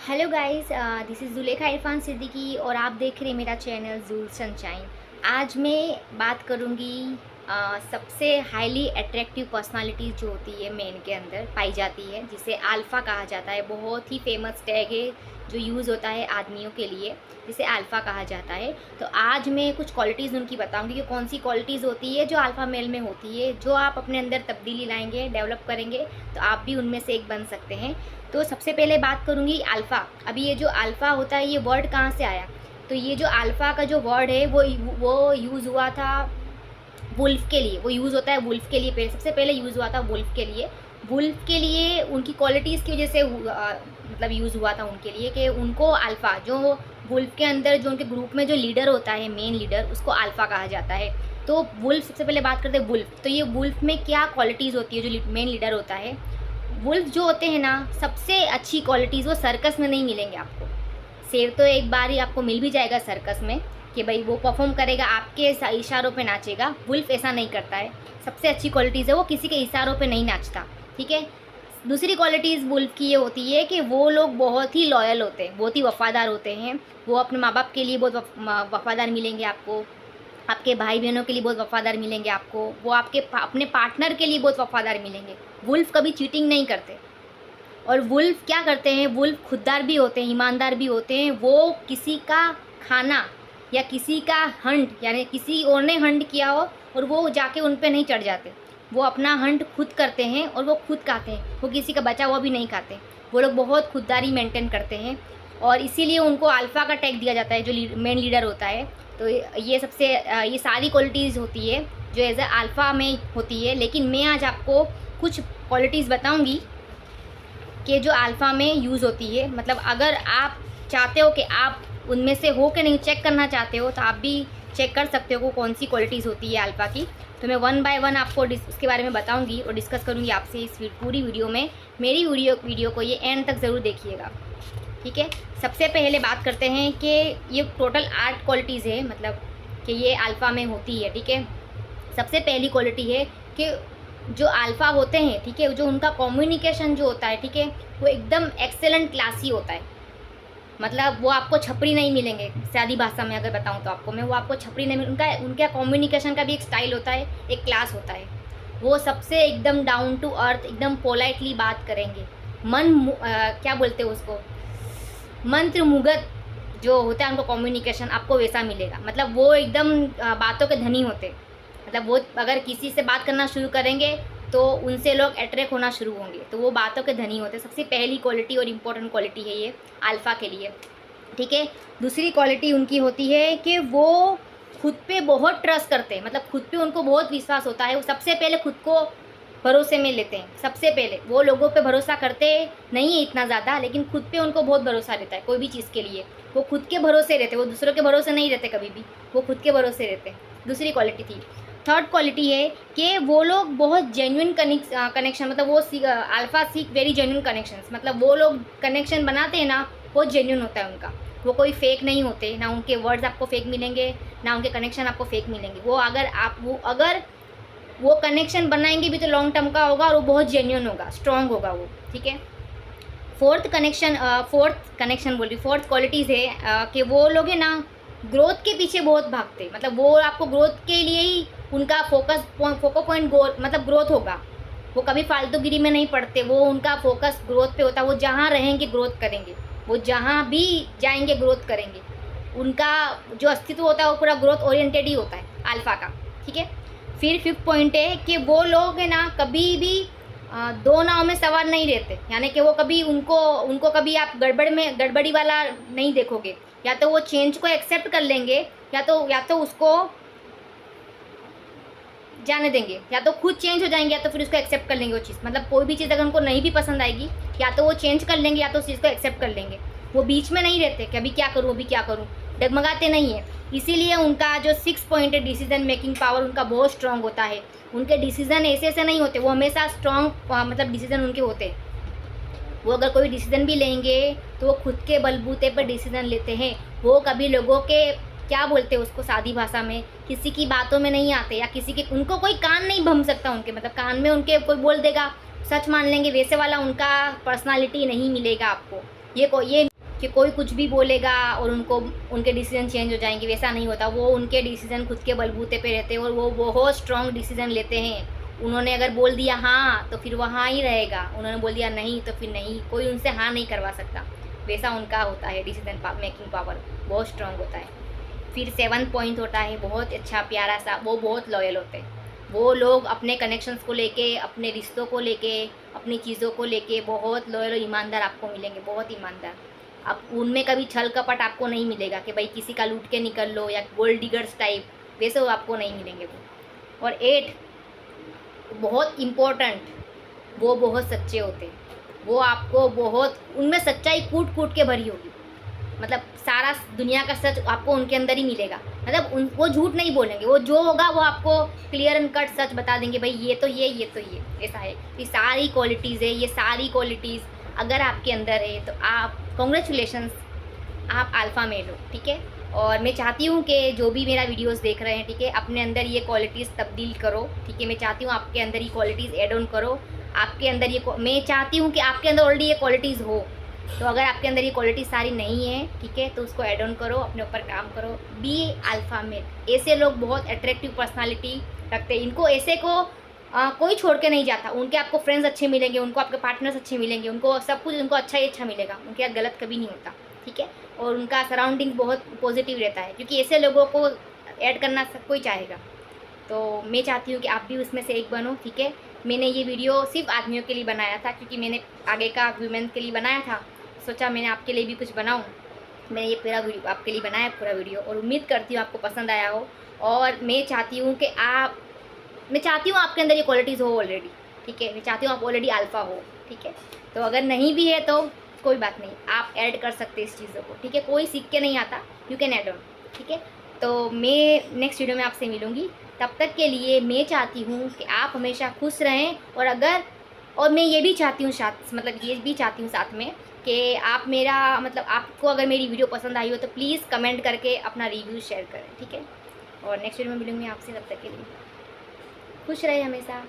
Hello guys, this is Zulekha Irfan Siddiqui और आप देख रहे हैं मेरा चैनल जूल सनशाइन। आज मैं बात करूंगी सबसे हाईली अट्रैक्टिव पर्सनालिटी जो होती है मेन के अंदर पाई जाती है, जिसे अल्फ़ा कहा जाता है। बहुत ही फेमस टैग है जो यूज़ होता है आदमियों के लिए, जिसे अल्फ़ा कहा जाता है। तो आज मैं कुछ क्वालिटीज़ उनकी बताऊंगी कि कौन सी क्वालिटीज़ होती है जो अल्फ़ा मेल में होती है, जो आप अपने अंदर तब्दीली लाएंगे, डेवलप करेंगे तो आप भी उनमें से एक बन सकते हैं। तो सबसे पहले बात करूंगी अल्फ़ा। अभी ये जो अल्फ़ा होता है, ये वर्ड कहाँ से आया? तो ये जो अल्फ़ा का जो वर्ड है वो यूज़ हुआ था वुल्फ के लिए। वो यूज़ होता है वुल्फ के लिए, पहले सबसे पहले यूज़ हुआ था वुल्फ के लिए। वुल्फ के लिए उनकी क्वालिटीज़ की वजह से मतलब यूज़ हुआ था उनके लिए कि उनको अल्फ़ा, जो वुल्फ के अंदर जो उनके ग्रुप में जो लीडर होता है, मेन लीडर, उसको अल्फ़ा कहा जाता है। तो वुल्फ, सबसे पहले बात करते हैं वुल्फ। तो ये वुल्फ में क्या क्वालिटीज़ होती है? जो मेन लीडर होता है, वुल्फ जो होते हैं ना, सबसे अच्छी क्वालिटीज़ वो सर्कस में नहीं मिलेंगे आपको। शेर तो एक बार ही आपको मिल भी जाएगा सर्कस में कि भाई वो परफॉर्म करेगा, आपके इशारों पे नाचेगा। वुल्फ ऐसा नहीं करता है। सबसे अच्छी क्वालिटीज़ है वो किसी के इशारों पे नहीं नाचता, ठीक है। दूसरी क्वालिटीज़ वुल्फ की ये होती है कि वो लोग बहुत ही लॉयल होते हैं, बहुत ही वफ़ादार होते हैं। वो अपने माँ बाप के लिए बहुत वफ़ादार मिलेंगे आपको, आपके भाई बहनों के लिए बहुत वफ़ादार मिलेंगे आपको, वो आपके अपने पार्टनर के लिए बहुत वफ़ादार मिलेंगे। वुल्फ कभी चीटिंग नहीं करते। और वुल्फ क्या करते हैं? वुल्फ खुददार भी होते हैं, ईमानदार भी होते हैं। वो किसी का खाना या किसी का हंट, यानी किसी और ने हंट किया हो और वो जाके उन पे नहीं चढ़ जाते। वो अपना हंट खुद करते हैं और वो खुद खाते हैं। वो किसी का बचा हुआ भी नहीं खाते। वो लोग बहुत खुददारी मेंटेन करते हैं और इसीलिए उनको अल्फ़ा का टैग दिया जाता है, जो मेन लीडर होता है। तो ये सबसे ये सारी क्वालिटीज़ होती है जो एज ए अल्फ़ा में होती है। लेकिन मैं आज आपको कुछ क्वालिटीज़ बताऊंगी कि जो अल्फ़ा में यूज़ होती है। मतलब अगर आप चाहते हो कि आप उनमें से हो कि नहीं, चेक करना चाहते हो, तो आप भी चेक कर सकते हो कौन सी क्वालिटीज़ होती है अल्फ़ा की। तो मैं वन बाय वन आपको उसके बारे में बताऊंगी और डिस्कस करूंगी आपसे इस पूरी वीडियो में। मेरी वीडियो को ये एंड तक ज़रूर देखिएगा, ठीक है। सबसे पहले बात करते हैं कि ये टोटल 8 क्वालिटीज़ है, मतलब कि ये अल्फ़ा में होती है, ठीक है। सबसे पहली क्वालिटी है कि जो अल्फ़ा होते हैं, ठीक है, जो उनका कम्युनिकेशन जो होता है, ठीक है, वो एकदम एक्सेलेंट क्लासी होता है। मतलब वो आपको छपरी नहीं मिलेंगे। सादी भाषा में अगर बताऊं तो आपको मैं, वो आपको छपरी नहीं मिल, उनका कम्युनिकेशन का भी एक स्टाइल होता है, एक क्लास होता है। वो सबसे एकदम डाउन टू अर्थ, एकदम पोलाइटली बात करेंगे। क्या बोलते हैं उसको, मंत्र मुग्ध जो होता है उनको कम्युनिकेशन, आपको वैसा मिलेगा। मतलब वो एकदम बातों के धनी होते हैं। मतलब वो अगर किसी से बात करना शुरू करेंगे तो उनसे लोग अट्रैक्ट होना शुरू होंगे। तो वो बातों के धनी होते हैं। सबसे पहली क्वालिटी और इम्पोर्टेंट क्वालिटी है ये अल्फ़ा के लिए, ठीक है। दूसरी क्वालिटी उनकी होती है कि वो खुद पे बहुत ट्रस्ट करते हैं। मतलब खुद पे उनको बहुत विश्वास होता है। वो सबसे पहले खुद को भरोसे में लेते हैं। सबसे पहले वो लोगों पे भरोसा करते नहीं है इतना ज़्यादा, लेकिन खुद पे उनको बहुत भरोसा रहता है। कोई भी चीज़ के लिए वो खुद के भरोसे रहते, वो दूसरों के भरोसे नहीं रहते कभी भी, वो खुद के भरोसे रहते हैं। दूसरी क्वालिटी थी। थर्ड क्वालिटी है कि वो लोग बहुत जेन्युइन कनेक्शन, मतलब वो alpha seek very genuine connections. मतलब वो लोग कनेक्शन बनाते हैं ना, बहुत जेन्युइन होता है उनका। वो कोई फेक नहीं होते, ना उनके वर्ड्स आपको फेक मिलेंगे, ना उनके कनेक्शन आपको फेक मिलेंगे। वो अगर वो कनेक्शन बनाएंगे भी तो लॉन्ग टर्म का होगा और वो बहुत जेन्युइन होगा, स्ट्रॉन्ग होगा वो, ठीक है। फोर्थ क्वालिटीज़ है कि वो लोग है ना ग्रोथ के पीछे बहुत भागते। मतलब वो आपको ग्रोथ के लिए ही उनका फोको पॉइंट मतलब ग्रोथ होगा। वो कभी फालतूगिरी में नहीं पड़ते। वो उनका फोकस ग्रोथ पे होता है। वो जहाँ रहेंगे ग्रोथ करेंगे, वो जहाँ भी जाएंगे ग्रोथ करेंगे। उनका जो अस्तित्व होता है वो पूरा ग्रोथ ओरिएंटेड ही होता है अल्फ़ा का, ठीक है। फिर फिफ्थ पॉइंट है कि वो लोग है ना कभी भी दो नाव में सवार नहीं रहते। यानी कि वो कभी उनको कभी आप गड़बड़ी वाला नहीं देखोगे। या तो वो चेंज को एक्सेप्ट कर लेंगे, या तो उसको जाने देंगे, या तो खुद चेंज हो जाएंगे, या तो फिर उसको एक्सेप्ट कर लेंगे वो चीज़। मतलब कोई भी चीज़ अगर उनको नहीं भी पसंद आएगी, या तो वो चेंज कर लेंगे या तो उस चीज़ को एक्सेप्ट कर लेंगे। वो बीच में नहीं रहते कि अभी क्या करूँ, अभी क्या करूँ, डगमगाते नहीं है। इसीलिए उनका जो 6 पॉइंट है, डिसीजन मेकिंग पावर उनका बहुत स्ट्रांग होता है। उनके डिसीजन ऐसे नहीं होते, वो हमेशा स्ट्रांग मतलब डिसीजन उनके होते हैं। वो अगर कोई डिसीजन भी लेंगे तो वो खुद के बलबूते पर डिसीजन लेते हैं। वो कभी लोगों के, क्या बोलते हैं उसको सादी भाषा में, किसी की बातों में नहीं आते, या किसी के, उनको कोई कान नहीं भम सकता उनके। मतलब कान में उनके कोई बोल देगा सच मान लेंगे, वैसे वाला उनका पर्सनालिटी नहीं मिलेगा आपको। ये कि कोई कुछ भी बोलेगा और उनको उनके डिसीजन चेंज हो जाएंगे, वैसा नहीं होता। वो उनके डिसीजन खुद के बलबूते पे रहते हैं और वो बहुत स्ट्रॉन्ग डिसीजन लेते हैं। उन्होंने अगर बोल दिया हाँ तो फिर वहाँ ही रहेगा, उन्होंने बोल दिया नहीं तो फिर नहीं, कोई उनसे हाँ नहीं करवा सकता। वैसा उनका होता है, डिसीजन मेकिंग पावर बहुत स्ट्रॉन्ग होता है। फिर 7 पॉइंट होता है बहुत अच्छा प्यारा सा, वो बहुत लॉयल होते हैं। वो लोग अपने कनेक्शंस को लेके, अपने रिश्तों को लेके, अपनी चीज़ों को लेके बहुत लॉयल और ईमानदार आपको मिलेंगे, बहुत ईमानदार। अब उनमें कभी छल कपट आपको नहीं मिलेगा कि भाई किसी का लूट के निकल लो या गोल्ड डिगर्स टाइप, वैसे वो आपको नहीं मिलेंगे वो। और 8 बहुत इम्पोर्टेंट, वो बहुत सच्चे होते हैं। वो आपको बहुत, उनमें सच्चाई कूट कूट के भरी होगी, मतलब सारा दुनिया का सच आपको उनके अंदर ही मिलेगा। मतलब वो झूठ नहीं बोलेंगे, वो जो होगा वो आपको क्लियर एंड कट सच बता देंगे, भाई ये तो ये तो ये ऐसा है। ये सारी क्वालिटीज़ है, ये सारी क्वालिटीज़ अगर आपके अंदर है तो आप कॉन्ग्रेचुलेशंस, आप अल्फ़ा मेल हो, ठीक है। और मैं चाहती हूँ कि जो भी मेरा वीडियोस देख रहे हैं, ठीक है, अपने अंदर ये क्वालिटीज़ तब्दील करो, ठीक है। मैं चाहती हूँ आपके अंदर ये क्वालिटीज़ ऐड ऑन करो, आपके अंदर ये, मैं चाहती हूँ कि आपके अंदर ऑलरेडी ये क्वालिटीज़ हो। तो अगर आपके अंदर ये क्वालिटी सारी नहीं है, ठीक है, तो उसको ऐड ऑन करो, अपने ऊपर काम करो, बी अल्फ़ा मेल। ऐसे लोग बहुत अट्रैक्टिव पर्सनालिटी रखते हैं, इनको ऐसे को कोई छोड़ के नहीं जाता। उनके आपको फ्रेंड्स अच्छे मिलेंगे, उनको आपके पार्टनर्स अच्छे मिलेंगे, उनको सब कुछ उनको अच्छा ही अच्छा मिलेगा, उनके साथ गलत कभी नहीं होता, ठीक है। और उनका सराउंडिंग बहुत पॉजिटिव रहता है, क्योंकि ऐसे लोगों को ऐड करना सब कोई चाहेगा। तो मैं चाहती हूँ कि आप भी उसमें से एक बनो, ठीक है। मैंने ये वीडियो सिर्फ आदमियों के लिए बनाया था, क्योंकि मैंने आगे का वुमेन के लिए बनाया था, सोचा मैंने आपके लिए भी कुछ बनाऊँ। मैंने ये पूरा वीडियो आपके लिए बनाया, पूरा वीडियो, और उम्मीद करती हूँ आपको पसंद आया हो। और मैं चाहती हूँ कि मैं चाहती हूँ आपके अंदर ये क्वालिटीज़ हो ऑलरेडी, ठीक है। मैं चाहती हूँ आप ऑलरेडी अल्फ़ा हो, ठीक है। तो अगर नहीं भी है तो कोई बात नहीं, आप ऐड कर सकते हैं इस चीज़ों को, ठीक है। कोई सीख के नहीं आता, यू कैन ऐड ऑन, ठीक है। तो मैं नेक्स्ट वीडियो में आपसे मिलूँगी, तब तक के लिए मैं चाहती हूँ कि आप हमेशा खुश रहें। और मैं ये भी चाहती हूँ ये भी चाहती हूँ साथ में कि आप मेरा आपको अगर मेरी वीडियो पसंद आई हो तो प्लीज़ कमेंट करके अपना रिव्यू शेयर करें, ठीक है। और नेक्स्ट वीडियो में मिलूँगी आपसे, तब तक के लिए खुश रहे हमेशा।